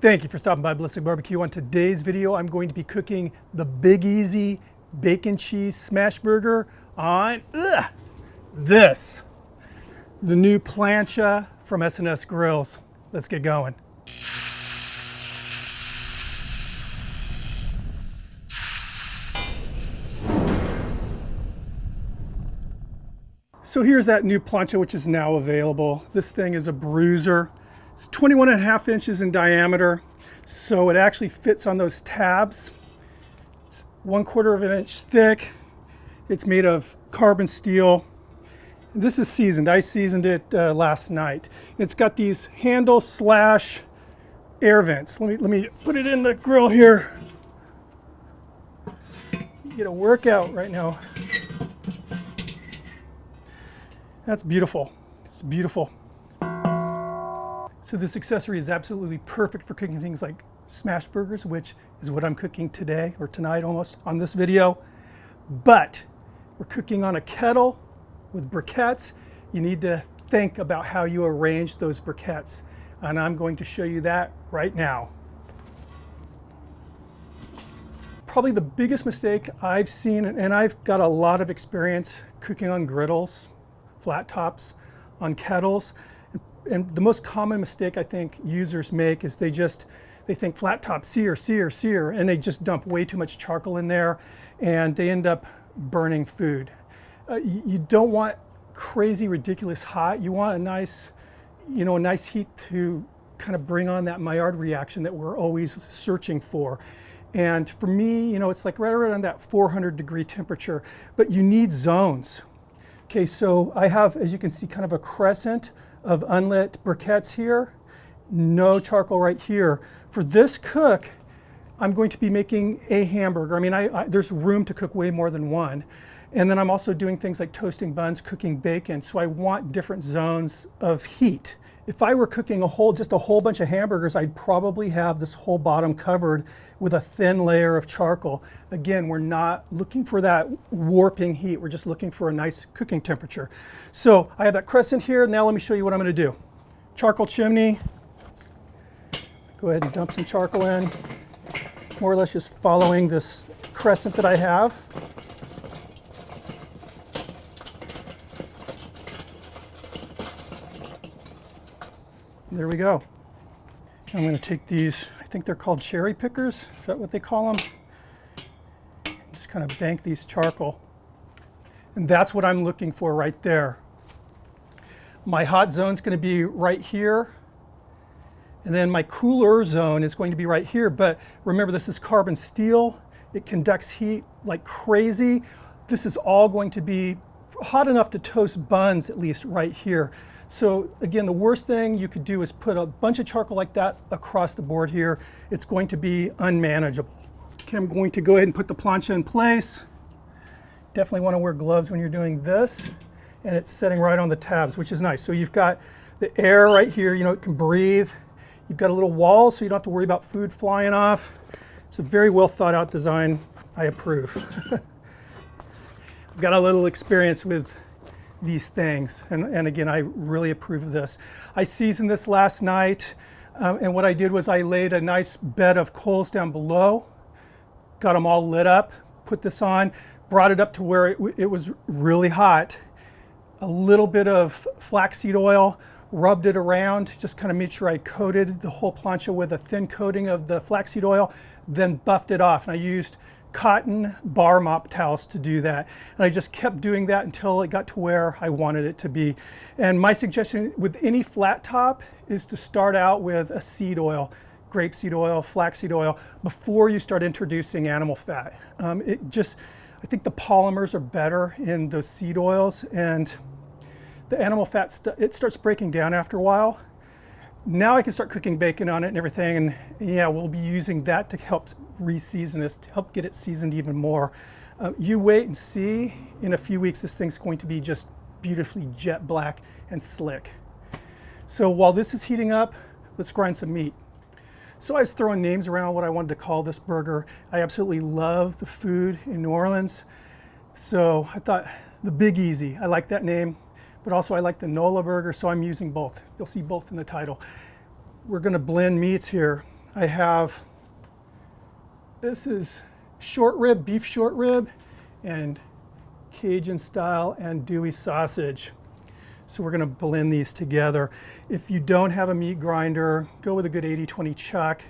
Thank you for stopping by Ballistic BBQ. On today's video, I'm going to be cooking the Big Easy Bacon Cheese Smashburger on this, the new Plancha from S&S Grills. Let's get going. So here's that new Plancha, which is now available. This thing is a bruiser. It's 21.5 inches in diameter, so it actually fits on those tabs. It's 1/4 of an inch thick. It's made of carbon steel. This is seasoned. I seasoned it last night. It's got these handle slash air vents. Let me put it in the grill here. Get a workout right now. That's beautiful. It's beautiful. So this accessory is absolutely perfect for cooking things like smash burgers, which is what I'm cooking today or tonight almost on this video. But we're cooking on a kettle with briquettes. You need to think about how you arrange those briquettes. And I'm going to show you that right now. Probably the biggest mistake I've seen, and I've got a lot of experience cooking on griddles, flat tops, on kettles. And the most common mistake I think users make is they think flat top, sear, and they just dump way too much charcoal in there and they end up burning food. You don't want crazy, ridiculous hot. You want a nice heat to kind of bring on that Maillard reaction that we're always searching for. And for me, it's like right around that 400-degree temperature, but you need zones. Okay, so I have, as you can see, kind of a crescent of unlit briquettes here, no charcoal right here. For this cook, I'm going to be making a hamburger. I mean, there's room to cook way more than one. And then I'm also doing things like toasting buns, cooking bacon, so I want different zones of heat. If I were cooking just a whole bunch of hamburgers, I'd probably have this whole bottom covered with a thin layer of charcoal. Again, we're not looking for that warping heat. We're just looking for a nice cooking temperature. So I have that crescent here. Now let me show you what I'm going to do. Charcoal chimney. Go ahead and dump some charcoal in. More or less just following this crescent that I have. There we go. I'm going to take these, I think they're called cherry pickers. Is that what they call them? Just kind of bank these charcoal. And that's what I'm looking for right there. My hot zone is going to be right here. And then my cooler zone is going to be right here. But remember, this is carbon steel. It conducts heat like crazy. This is all going to be hot enough to toast buns, at least right here. So again, the worst thing you could do is put a bunch of charcoal like that across the board here. It's going to be unmanageable. Okay, I'm going to go ahead and put the plancha in place. Definitely want to wear gloves when you're doing this. And it's setting right on the tabs, which is nice. So you've got the air right here, it can breathe. You've got a little wall so you don't have to worry about food flying off. It's a very well thought out design. I approve. I've got a little experience with these things, and again, I really approve of this. I seasoned this last night, and what I did was I laid a nice bed of coals down below, got them all lit up, put this on, brought it up to where it was really hot, a little bit of flaxseed oil, rubbed it around, just kind of made sure I coated the whole plancha with a thin coating of the flaxseed oil, then buffed it off, and I used cotton bar mop towels to do that. And I just kept doing that until it got to where I wanted it to be. And my suggestion with any flat top is to start out with a seed oil, grapeseed oil, flaxseed oil, before you start introducing animal fat. I think the polymers are better in those seed oils, and the animal fat, it starts breaking down after a while. Now I can start cooking bacon on it and everything, and yeah, we'll be using that to help re-season this, to help get it seasoned even more. You wait and see. In a few weeks, this thing's going to be just beautifully jet black and slick. So while this is heating up, let's grind some meat. So I was throwing names around what I wanted to call this burger. I absolutely love the food in New Orleans. So I thought the Big Easy, I like that name. But also I like the NOLA burger, so I'm using both. You'll see both in the title. We're going to blend meats here. I have, this is short rib, beef short rib, and Cajun style andouille sausage. So we're going to blend these together. If you don't have a meat grinder, go with a good 80-20 chuck.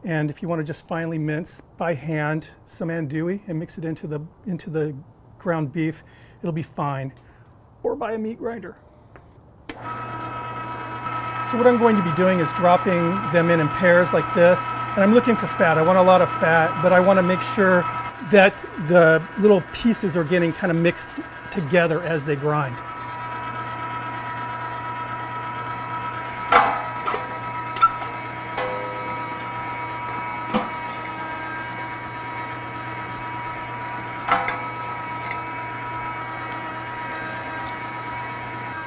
And if you want to just finely mince by hand some andouille and mix it into the ground beef, it'll be fine. Or buy a meat grinder. So what I'm going to be doing is dropping them in pairs like this. And I'm looking for fat. I want a lot of fat, but I want to make sure that the little pieces are getting kind of mixed together as they grind.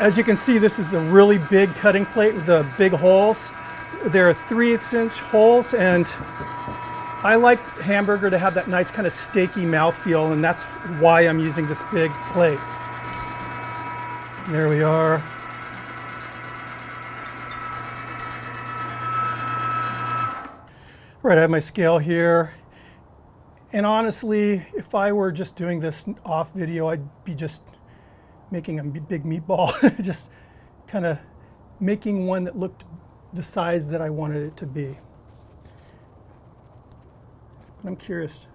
As you can see, this is a really big cutting plate with the big holes. There are 3/8" holes, and I like hamburger to have that nice kind of steaky mouthfeel, and that's why I'm using this big plate. There we are. All right, I have my scale here. And honestly, if I were just doing this off video, I'd be just making a big meatball, just kind of making one that looked the size that I wanted it to be. I'm curious.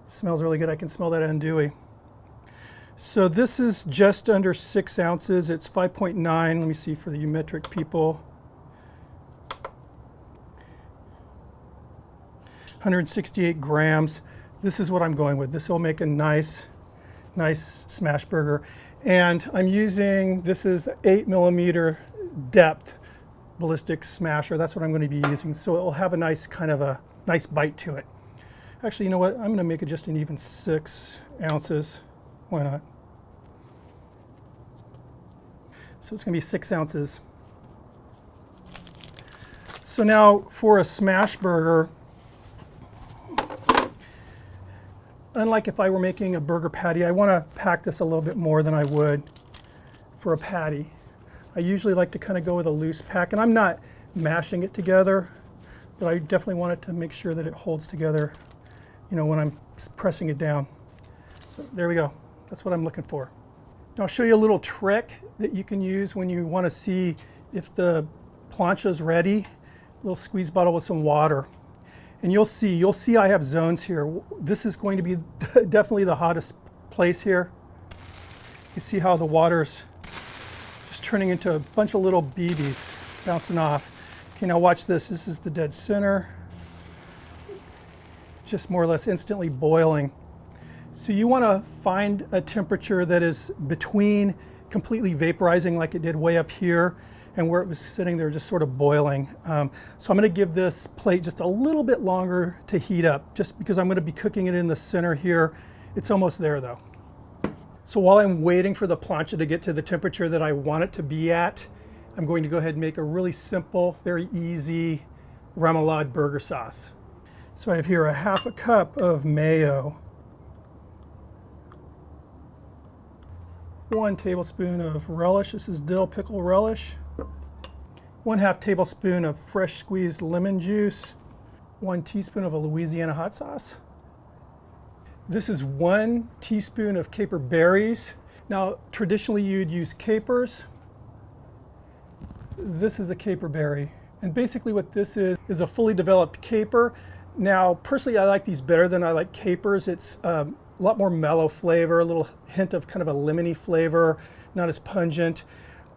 It smells really good. I can smell that andouille. So this is just under 6 ounces. It's 5.9. Let me see for the metric people. 168 grams. This is what I'm going with. This will make a nice Smashburger. And I'm using, this is 8mm depth ballistic smasher. That's what I'm going to be using. So it will have a nice kind of a nice bite to it. Actually, you know what? I'm going to make it just an even 6 ounces. Why not? So it's going to be 6 ounces. So now for a Smashburger, unlike if I were making a burger patty, I want to pack this a little bit more than I would for a patty. I usually like to kind of go with a loose pack, and I'm not mashing it together, but I definitely want it to make sure that it holds together, you know, when I'm pressing it down. So there we go. That's what I'm looking for. Now I'll show you a little trick that you can use when you want to see if the plancha is ready. A little squeeze bottle with some water. And you'll see I have zones here. This is going to be definitely the hottest place here. You see how the water's just turning into a bunch of little BBs bouncing off. Okay, now watch this. This is the dead center. Just more or less instantly boiling. So you want to find a temperature that is between completely vaporizing like it did way up here and where it was sitting there just sort of boiling. So I'm going to give this plate just a little bit longer to heat up, just because I'm going to be cooking it in the center here. It's almost there though. So while I'm waiting for the plancha to get to the temperature that I want it to be at, I'm going to go ahead and make a really simple, very easy Remoulade burger sauce. So I have here a 1/2 cup of mayo, 1 tablespoon of relish. This is dill pickle relish. 1/2 tablespoon of fresh squeezed lemon juice, 1 teaspoon of a Louisiana hot sauce. This is 1 teaspoon of caper berries. Now, traditionally you'd use capers. This is a caper berry. And basically what this is a fully developed caper. Now, personally, I like these better than I like capers. It's a lot more mellow flavor, a little hint of kind of a lemony flavor, not as pungent.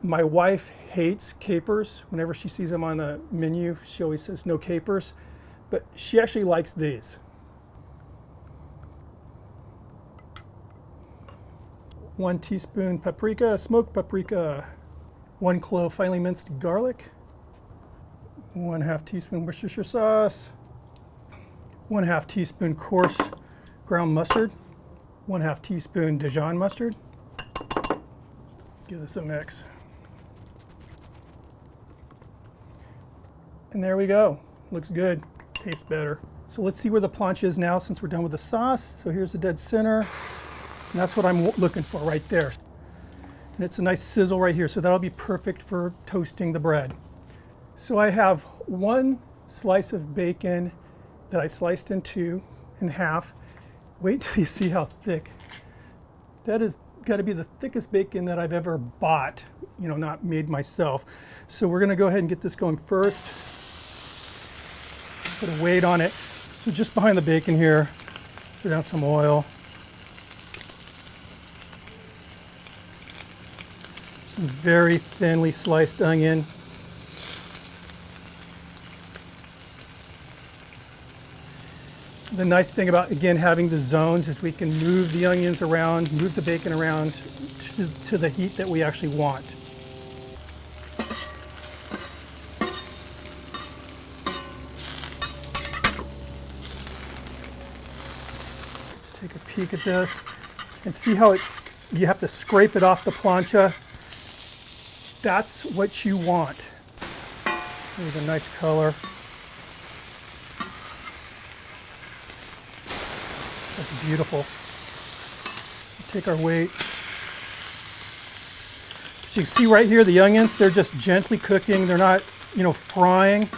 My wife hates capers. Whenever she sees them on the menu, she always says no capers, but she actually likes these. 1 teaspoon paprika, smoked paprika, 1 clove finely minced garlic, 1/2 teaspoon Worcestershire sauce, 1/2 teaspoon coarse ground mustard, 1/2 teaspoon Dijon mustard. Give this a mix. And there we go. Looks good. Tastes better. So let's see where the plancha is now since we're done with the sauce. So here's the dead center. And that's what I'm looking for right there. And it's a nice sizzle right here, so that'll be perfect for toasting the bread. So I have 1 slice of bacon that I sliced in half. Wait till you see how thick. That has got to be the thickest bacon that I've ever bought, you know, not made myself. So we're gonna go ahead and get this going first. Put a weight on it. So just behind the bacon here, throw down some oil. Some very thinly sliced onion. The nice thing about, again, having the zones is we can move the onions around, move the bacon around to the heat that we actually want. Let's take a peek at this and see how you have to scrape it off the plancha. That's what you want. There's a nice color. That's beautiful. Take our weight. So you can see right here the onions, they're just gently cooking. They're not, you know, frying.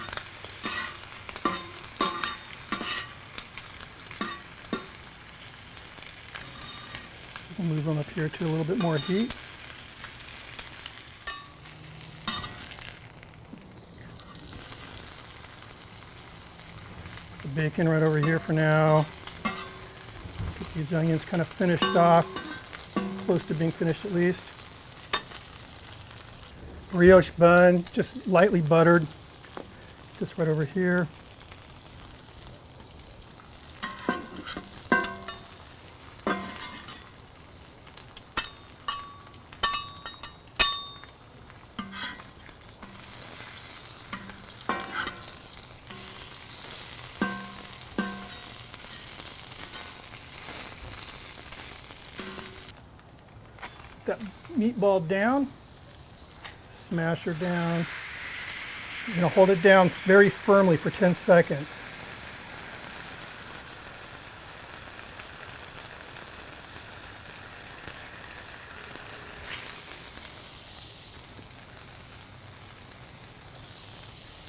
We'll move them up here to a little bit more heat. Put the bacon right over here for now. Get these onions kind of finished off, close to being finished at least. Brioche bun, just lightly buttered. Just right over here. That meatball down, smash her down. You're gonna hold it down very firmly for 10 seconds.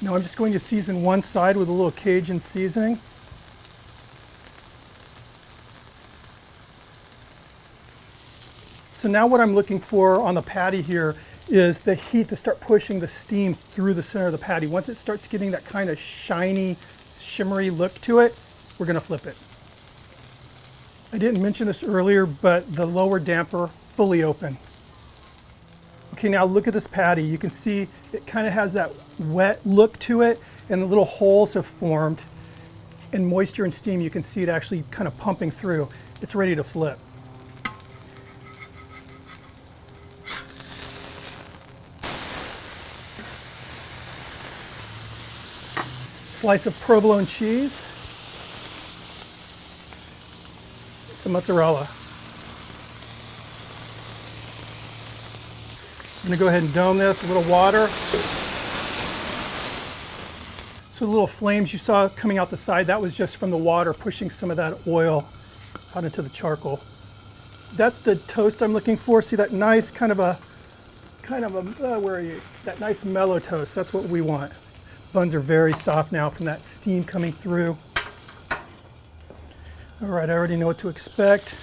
Now I'm just going to season one side with a little Cajun seasoning. So now what I'm looking for on the patty here is the heat to start pushing the steam through the center of the patty. Once it starts getting that kind of shiny, shimmery look to it, we're gonna flip it. I didn't mention this earlier, but the lower damper fully open. Okay, now look at this patty. You can see it kind of has that wet look to it, and the little holes have formed. And moisture and steam, you can see it actually kind of pumping through. It's ready to flip. Slice of provolone cheese, some mozzarella. I'm gonna go ahead and dome this, a little water. So the little flames you saw coming out the side, that was just from the water pushing some of that oil out into the charcoal. That's the toast I'm looking for. See that nice kind of a, where are you? That nice mellow toast, that's what we want. Buns are very soft now from that steam coming through. All right, I already know what to expect.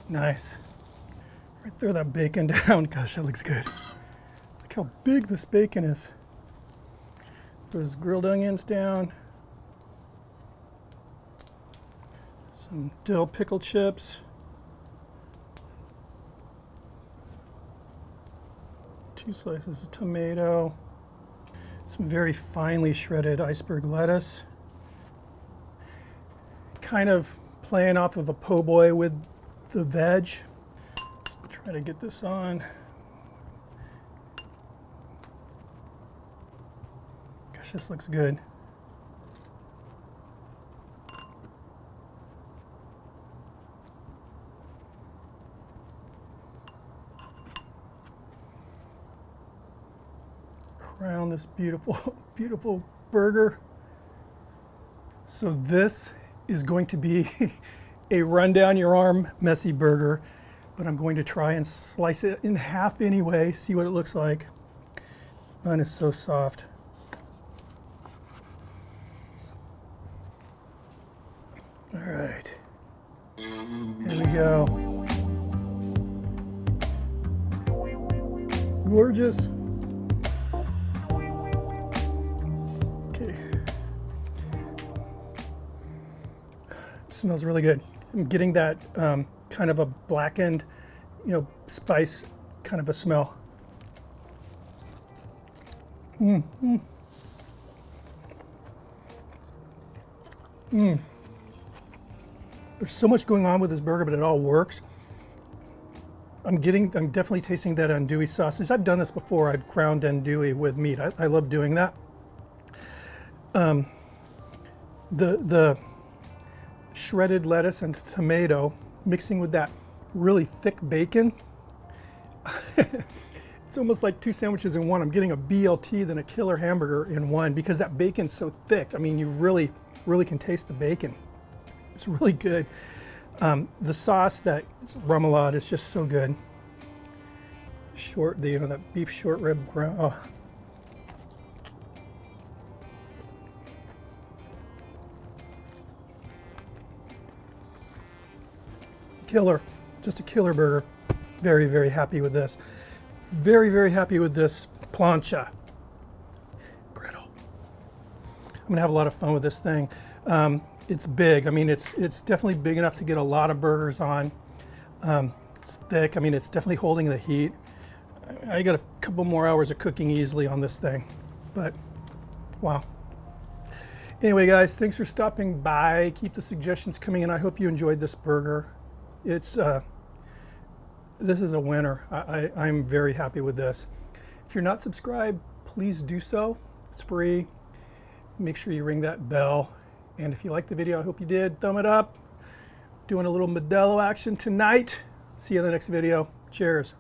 Nice. Right, throw that bacon down. Gosh, that looks good. Look how big this bacon is. Throw those grilled onions down. Some dill pickle chips. 2 slices of tomato. Some very finely shredded iceberg lettuce. Kind of playing off of a po' boy with the veg. Let's try to get this on. Gosh, this looks good. Crown this beautiful, beautiful burger. So this is going to be a run down your arm messy burger, but I'm going to try and slice it in half anyway, see what it looks like. Bun is so soft. All right, here we go. Gorgeous. Okay. Smells really good. I'm getting that kind of a blackened, spice kind of a smell. There's so much going on with this burger, but it all works. I'm definitely tasting that andouille sausage. I've done this before. I've ground andouille with meat. I love doing that. The shredded lettuce and tomato mixing with that really thick bacon. It's almost like two sandwiches in one. I'm getting a BLT then a killer hamburger in one because that bacon's so thick. I mean, you really can taste the bacon. It's really good. The sauce, that Remoulade, is just so good. That beef short rib ground. Oh. Killer, just a killer burger. Very, very happy with this. Very, very happy with this plancha griddle. I'm gonna have a lot of fun with this thing. It's big. I mean, it's definitely big enough to get a lot of burgers on. It's thick. I mean, it's definitely holding the heat. I got a couple more hours of cooking easily on this thing, but wow. Anyway, guys, thanks for stopping by. Keep the suggestions coming in. I hope you enjoyed this burger. This is a winner. I'm very happy with this. If you're not subscribed, please do so. It's free. Make sure you ring that bell. And if you liked the video, I hope you did. Thumb it up. Doing a little Modelo action tonight. See you in the next video. Cheers.